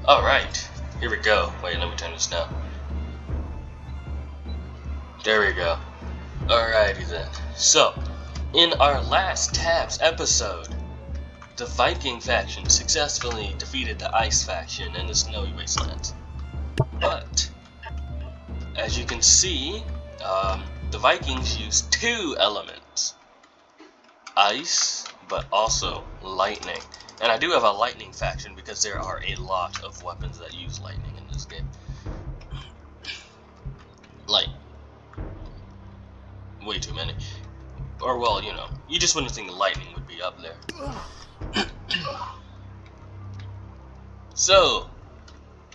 Alright, here we go. Wait, let me turn this down. There we go. Alrighty then. So, in our last Tabs episode, the Viking faction successfully defeated the Ice faction in the Snowy Wastelands. But, as you can see, the Vikings used two elements. Ice, but also lightning. And I do have a lightning faction because there are a lot of weapons that use lightning in this game. Like, way too many. Or, well, you know, you just wouldn't think lightning would be up there. So,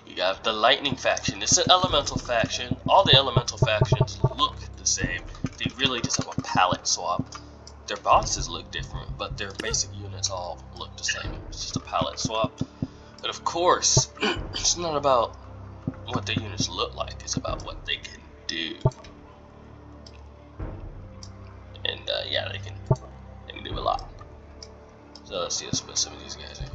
we have the lightning faction. It's an elemental faction. All the elemental factions look the same. They really just have a palette swap. Their bosses look different, but their basic units all look the same. It's just a palette swap. But of course, it's not about what the units look like. It's about what they can do. And yeah, they can do a lot. So let's put some of these guys in.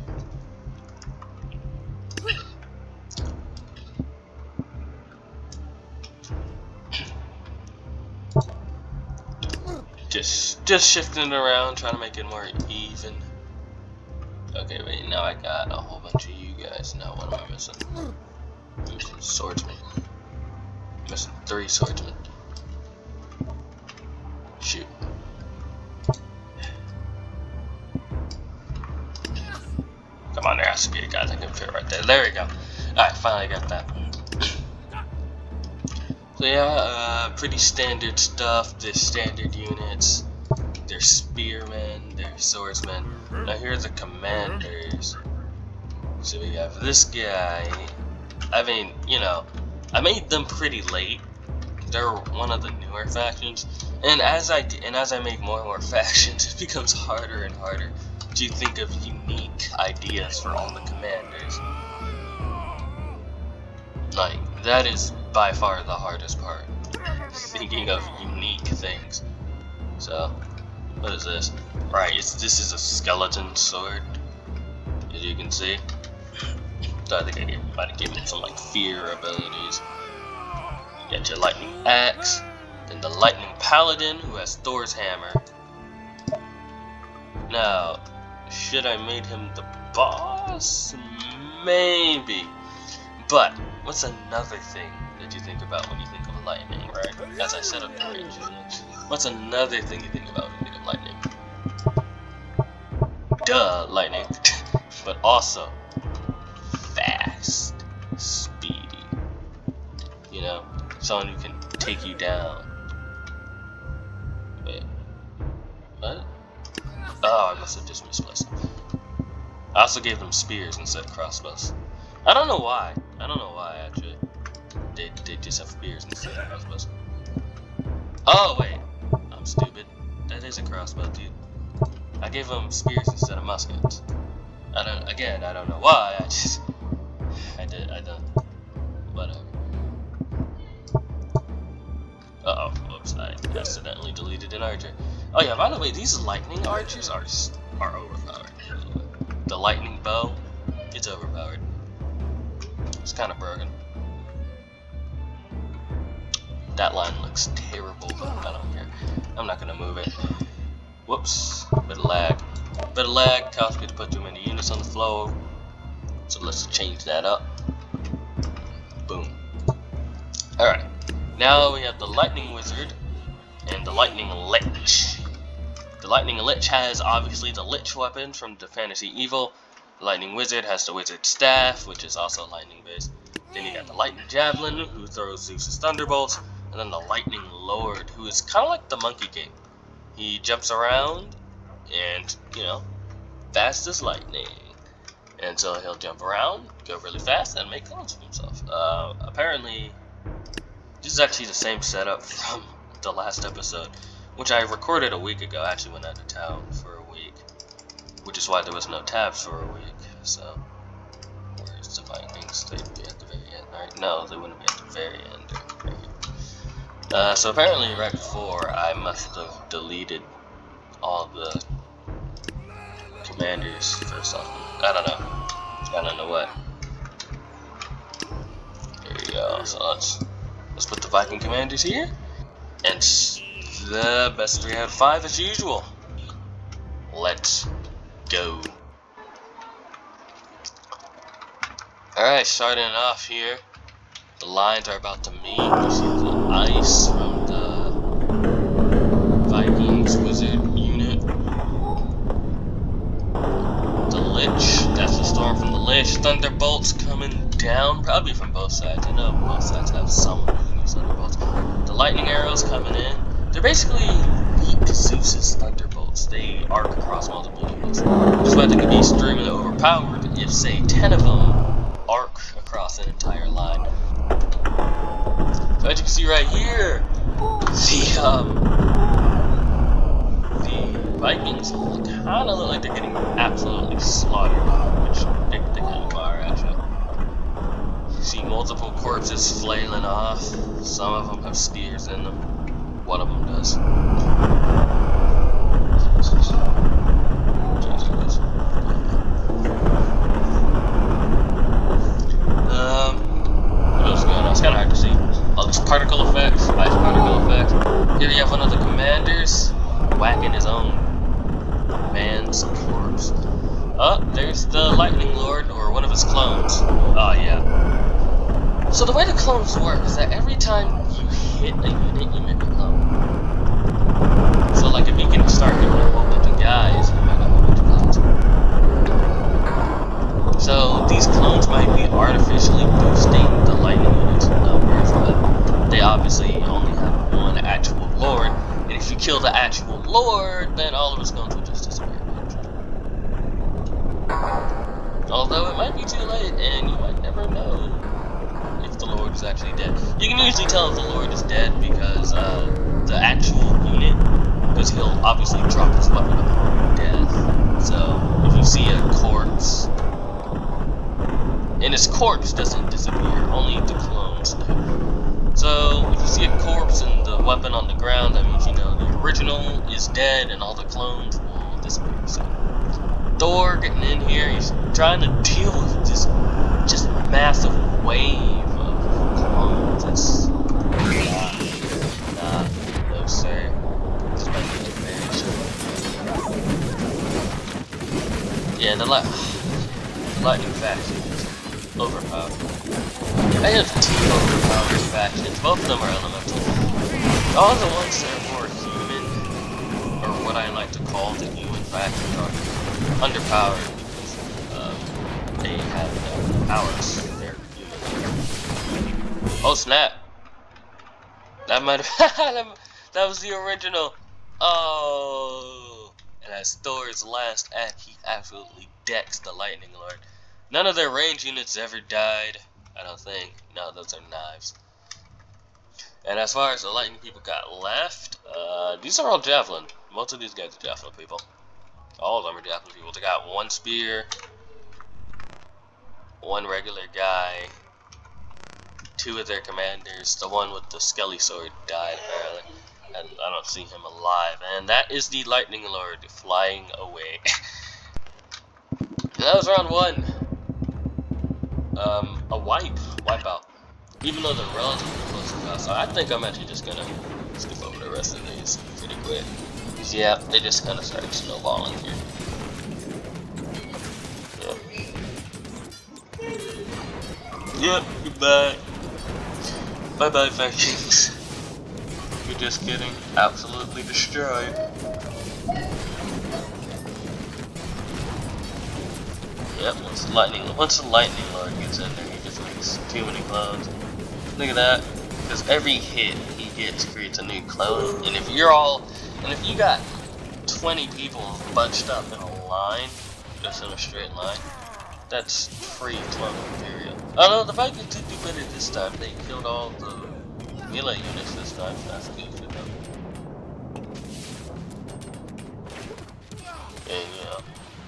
Just shifting it around, trying to make it more even. Okay, wait, now I got a whole bunch of you guys. Now what am I missing? I'm missing swordsmen. I'm missing 3 swordsmen. Shoot. Come on, there has to be a guy that can fit right there. There we go. Alright, finally got that. So yeah, pretty standard stuff. There's standard units. There's spearmen. There's swordsmen. Now here are the commanders. So we have this guy. I mean, you know, I made them pretty late. They're one of the newer factions, and as I make more and more factions, it becomes harder and harder to think of unique ideas for all the commanders. Like, that is by far the hardest part, thinking of unique things. So, what is this? Right, this is a skeleton sword, as you can see. So I think I might have given it some like fear abilities. You got your lightning axe, then the lightning paladin who has Thor's hammer. Now, should I made him the boss? Maybe. But what's another thing that you think about when you think of lightning, right? As I set up the range units. What's another thing you think about when you think of lightning? Duh, lightning. But also fast, speedy. You know, someone who can take you down. Wait, what? Oh, I must have just misplaced them. I also gave them spears instead of crossbows. I don't know why. Actually. They just have spears instead of crossbows. Oh wait, I'm stupid. That is a crossbow, dude. I gave them spears instead of muskets. I don't know why. I don't. Whatever. Uh oh, whoops! I accidentally deleted an archer. Oh yeah, by the way, these lightning archers are overpowered. The lightning bow, it's overpowered. It's kind of broken. That line looks terrible, but I don't care. I'm not gonna move it. Whoops, bit of lag caused me to put too many units on the floor. So let's change that up. Boom. Alright, now we have the lightning wizard and the lightning lich. The lightning lich has obviously the lich weapon from the Fantasy Evil. The lightning wizard has the wizard staff, which is also lightning based. Then you got the lightning javelin, who throws Zeus's thunderbolts, and then the lightning lord, who is kind of like the Monkey King. He jumps around, and you know, fast as lightning. And so he'll jump around, go really fast, and make clones of himself. Apparently, this is actually the same setup from the last episode, which I recorded a week ago. I actually went out of town for a week, which is why there was no tabs for a week. So, where's the Vikings? They'd be at the very end, right? No, they wouldn't be at the very end. So apparently right before, I must have deleted all the commanders for something. I don't know what. go. So let's put the Viking commanders here, and the best 3 out of 5 as usual. Let's go. Alright, starting off here. The lines are about to meet. You see the ice from the Vikings wizard unit. The Lich, that's the storm from the Lich. Thunderbolts coming down, probably from both sides. I know both sides have some thunderbolts. The lightning arrows coming in. They're basically weak Zeus's thunderbolts. They arc across multiple units, which is why they can be extremely overpowered if, say, 10 of them arc across an entire line. So as you can see right here, the Vikings kind of look like they're getting absolutely slaughtered, which they kind of are actually. You see multiple corpses flailing off. Some of them have spears in them. One of them does. What else is going on? It's kind of hard to see. All these particle effects, ice particle effects. Here you have one of the commanders whacking his own man's corpse. Oh, there's the Lightning Lord, or one of his clones. Oh, yeah. So the way the clones work is that every time you hit a unit, you make a clone. So, like, if you can start hitting a whole bunch of guys, you might have a bunch of clones. So, these clones might be artificially boosting the Lightning unit's numbers, but they obviously only have one actual Lord. And if you kill the actual Lord, then all of his clones will just disappear. Although it might be too late, and you might never know if the Lord is actually dead. You can usually tell if the Lord is dead because the actual unit, because he'll obviously drop his weapon upon death. So if you see a corpse, and his corpse doesn't disappear, only the clones do. So if you see a corpse and the weapon on the ground, that means you know the original is dead and all the clones will disappear. So Thor getting in here, he's trying to deal with this just massive wave of clones. It's no sir. This might be too bad. Yeah, the lightning faction is overpowered. I have two overpowered factions. Both of them are elemental. All the ones that are more human, or what I like to call the human faction, are underpowered because they have no powers. They're human. Oh snap! That might have that was the original. Oh, and as Thor's last act, he absolutely decks the Lightning Lord. None of their range units ever died, I don't think. No, those are knives. And as far as the lightning people got left, these are all javelin. Most of these guys are javelin people. All of them are javelin people. They got one spear, one regular guy, two of their commanders. The one with the skelly sword died apparently, and I don't see him alive. And that is the Lightning Lord flying away. That was round 1. A wipeout. Even though they're relatively close to us, so I think I'm actually just gonna skip over the rest of these pretty quick. Yeah, they just kind of started snowballing here. Yep, goodbye. Bye bye, Vikings. You're just getting absolutely destroyed. Yep, once the lightning Lord gets in there, he just makes too many clones. Look at that, because every hit he gets creates a new clone, and if you got 20 people bunched up in a line, just in a straight line, that's free clone material. Although the Vikings did do better this time, they killed all the melee units this time, so that's good for them. And yeah.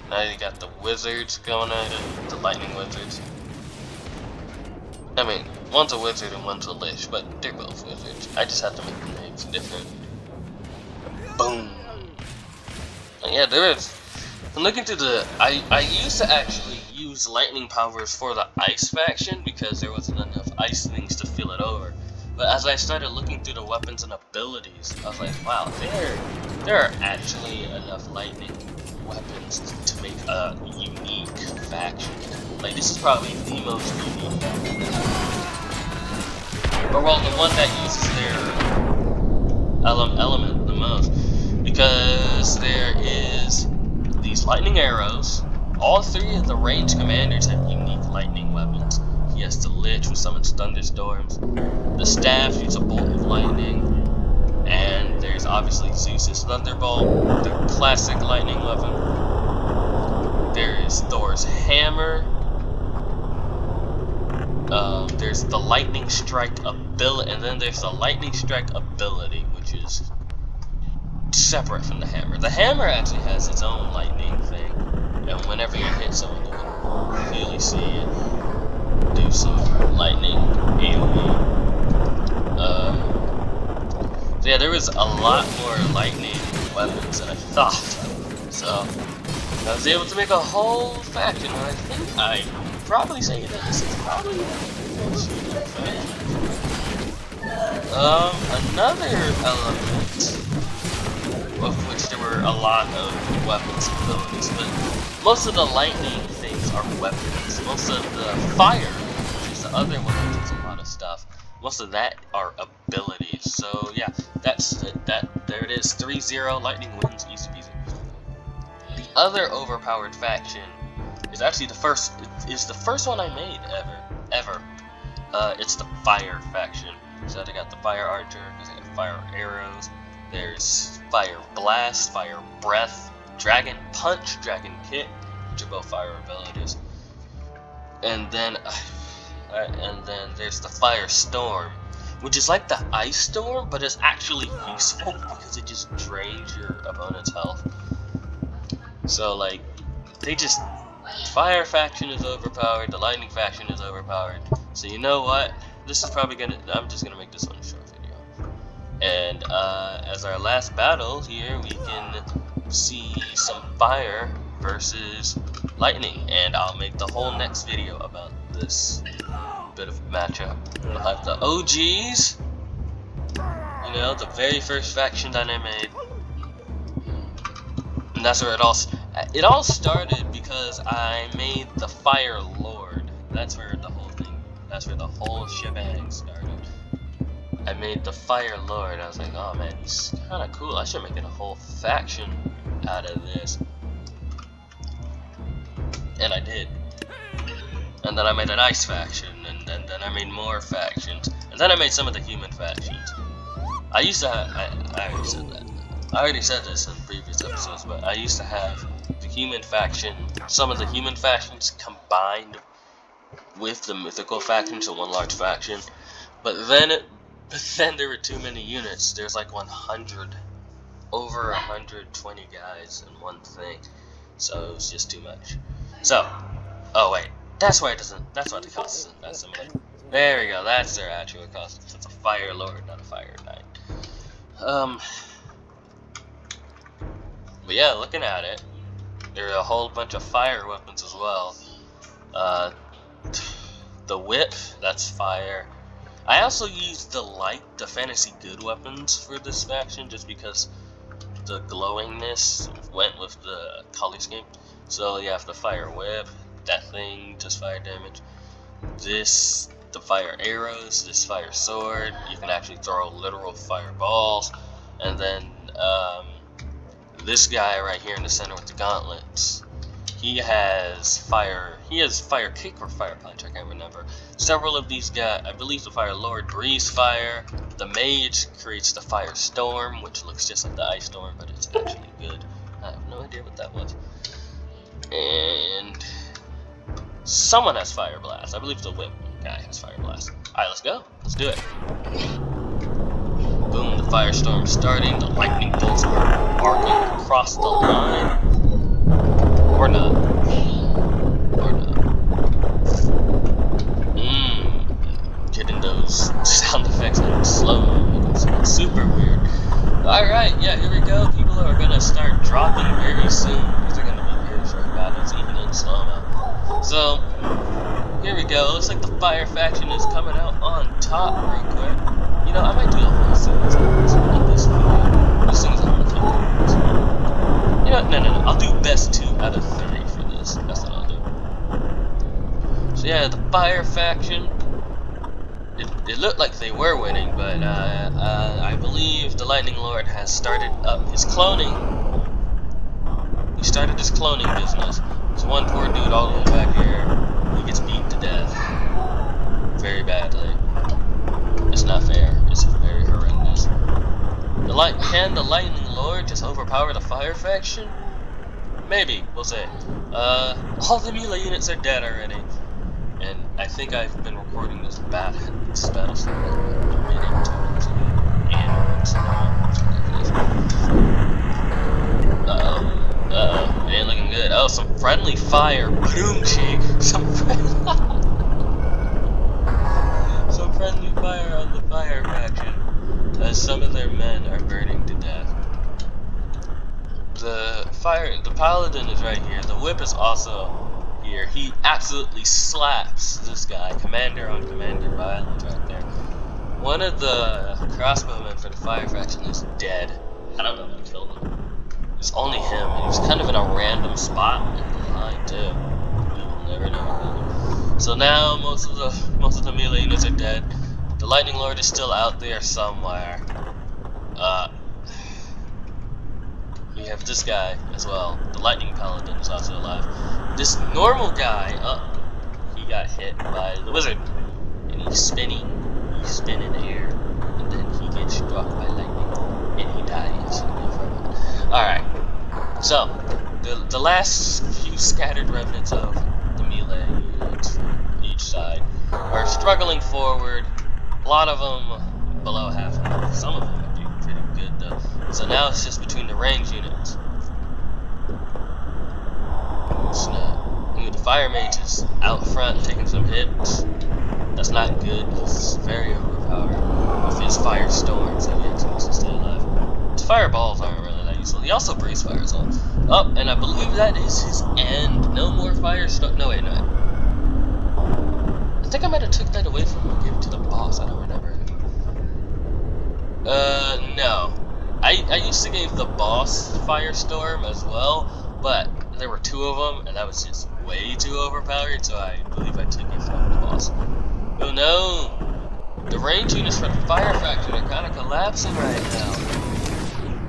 Now you got the wizards going at it, the lightning wizards. I mean, one's a wizard and one's a lich, but they're both wizards. I just have to make the names different. Boom. And yeah, there is. I'm looking through the. I used to actually use lightning powers for the ice faction because there wasn't enough ice things to fill it over. But as I started looking through the weapons and abilities, I was like, wow, there are actually enough lightning weapons to make a unique faction. Like, this is probably the most unique faction. Or well, the one that uses their element the most. Because there is these lightning arrows. All three of the range commanders have unique lightning weapons. He has the Lich, who summons thunderstorms. The staff shoots a bolt of lightning. And there's obviously Zeus's Thunderbolt, the classic lightning weapon. There's Thor's hammer. There's the lightning strike ability, and then there's the lightning strike ability, which is separate from the hammer. The hammer actually has its own lightning thing, and whenever you hit someone, you can clearly see it do some lightning AoE. So yeah, there was a lot more lightning weapons than I thought. So I was able to make a whole faction, and I think I probably say that this is probably the most unique faction. Another element, of which there were a lot of weapons and abilities, but most of the lightning things are weapons. Most of the fire, which is the other one that does a lot of stuff, most of that are abilities. So yeah, that's it. There it is. 3-0, lightning wins, easy peasy. The other overpowered faction is actually the first one I made ever. It's the fire faction. So I got the fire archer, because I got fire arrows. There's fire blast, fire breath, dragon punch, dragon kick, which are both fire abilities. And then there's the fire storm, which is like the ice storm, but it's actually useful because it just drains your opponent's health. So like, fire faction is overpowered, the lightning faction is overpowered. So you know what? I'm just gonna make this one a short video. And as our last battle here, we can see some fire versus lightning, and I'll make the whole next video about this bit of matchup. We'll have the OGs, you know, the very first faction that I made, and that's where it all started, because I made the Fire Lord. That's where the whole shebang started. I made the Fire Lord. I was like, oh man, he's kind of cool. I should make it a whole faction out of this. And I did. And then I made an ice faction, and then I made more factions, and then I made some of the human factions. I already said this in previous episodes, but I used to have the human faction, some of the human factions combined with the mythical factions in one large faction. But then there were too many units. There's like over 120 guys in one thing, so it was just too much. So, oh wait, that's why the cost isn't that similar. There we go, that's their actual cost. It's a Fire Lord, not a Fire Knight. But yeah, looking at it, there are a whole bunch of fire weapons as well. The whip, that's fire. I also used the fantasy good weapons for this faction, just because the glowingness went with the color scheme. So you have the fire whip, that thing does fire damage. The fire arrows, this fire sword, you can actually throw literal fireballs. And then this guy right here in the center with the gauntlets, he has fire kick or fire punch, I can't remember. Several of these guys, I believe the Fire Lord breathes fire. The mage creates the Fire Storm, which looks just like the Ice Storm, but it's actually good. I have no idea what that was. And someone has Fire Blast. I believe the whip guy has Fire Blast. Alright, let's go. Let's do it. Boom, the Firestorm starting. The lightning bolts are arcing across the line. Or not. Getting those sound effects in slow-mo. It's super weird. Alright, yeah, here we go. People are gonna start dropping very soon. These are gonna be very short battles, even in slow-mo. So, Here we go. Looks like the fire faction is coming out on top real quick. You know, I might do a whole series on this video. This thing's on the top. You know, no. I'll do best 2 out of 3 for this. That's what I'll do. So yeah, the fire faction. It looked like they were winning, but I believe the Lightning Lord has started up his cloning. He started his cloning business. There's one poor dude all the way back here. He gets beat to death. Very badly. It's not fair. It's very horrendous. Can the Lightning Lord just overpower the fire faction? Maybe. We'll see. All the melee units are dead already. And I think I've been recording this battle for a minute, 2 minutes ago. And uh-oh. It ain't looking good. Oh, some friendly fire. Boom, cheek. Some friendly fire on the fire faction. As some of their men are burning to death. The paladin is right here. The whip is also here. He absolutely slaps this guy, commander on commander violence right there. One of the crossbowmen for the fire faction is dead. I don't know who killed him. It's only him, and he was kind of in a random spot in the line too. We will never know who killed him. So now most of the melee units are dead. The Lightning Lord is still out there somewhere. We have this guy as well. The Lightning Paladin is also alive. This normal guy, he got hit by the wizard, and he's spinning in the air, and then he gets struck by lightning, and he dies. Alright, so the last few scattered remnants of the melee units from each side are struggling forward. A lot of them below half health. Some of them are doing pretty good though. So now it's just between the range units. The fire mage is out front taking some hits. That's not good. He's very overpowered with his fire storm, so he actually needs to stay alive. His fireballs aren't really that useful. He also breeze fires on. Oh, and I believe that is his end. No more fire storm. No, wait, no. I think I might have took that away from him and gave it to the boss. I don't remember. No. I used to give the boss firestorm as well, but there were 2 of them, and that was just way too overpowered, so I believe I took it from the boss. Oh no! The range units for the fire faction are kind of collapsing right now.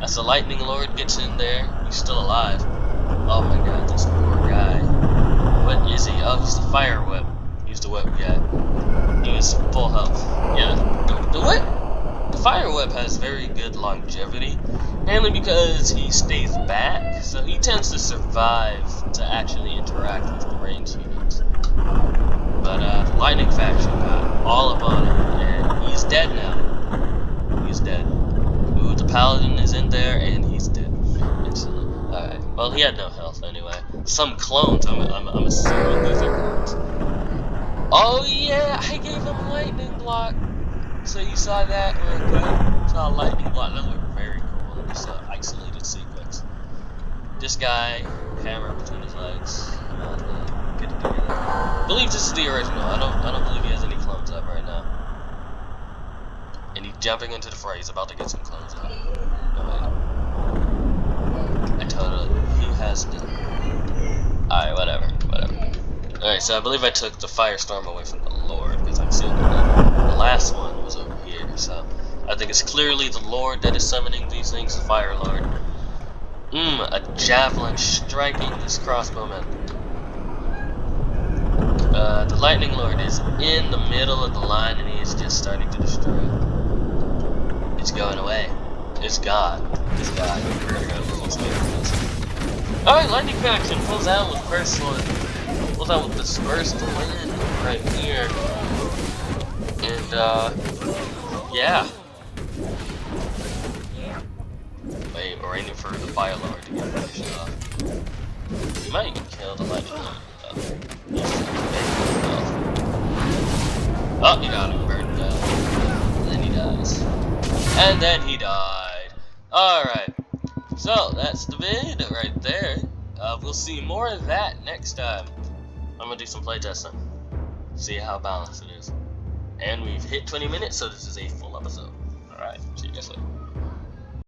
As the Lightning Lord gets in there, he's still alive. Oh my god, this poor guy. What is he? Oh, he's the fire whip. He's the whip guy. He is full health. Yeah, the whip. The fire whip has very good longevity, mainly because he stays back, so he tends to survive to actually interact with the range units. But the Lightning faction got all up on him, and he's dead now. He's dead. Ooh, the Paladin is in there, and he's dead instantly. Alright, well, he had no health anyway. Some clones, I'm assuming these are clones. Oh yeah, I gave him a lightning block. So you saw that real quick? Saw a lightning block. That looked very cool in this isolated sequence. This guy, hammer between his legs. Get it together. I believe this is the original. I don't believe he has any clones up right now. And he's jumping into the fray. He's about to get some clones up. No, wait. He has the. Alright, whatever. Alright, so I believe I took the firestorm away from the Lord because I'm seeing the last one was over here. So I think it's clearly the Lord that is summoning these things, the Fire Lord. A javelin striking this crossbowman. The Lightning Lord is in the middle of the line and he is just starting to destroy it. It's going away. It's gone. It's gone. We're gonna go full speed with this. Alright, Lightning faction pulls out with first one. Pulls out with this first win right here. And yeah. Wait, we're waiting for the Fire Lord to get finished off. We might even kill the Lightning Lord. Oh, he got him, burned down. And then he dies. And then he died. Alright. So, that's the vid right there. We'll see more of that next time. I'm gonna do some playtesting. See how balanced it is. And we've hit 20 minutes, so this is a full episode. Alright, see you guys later.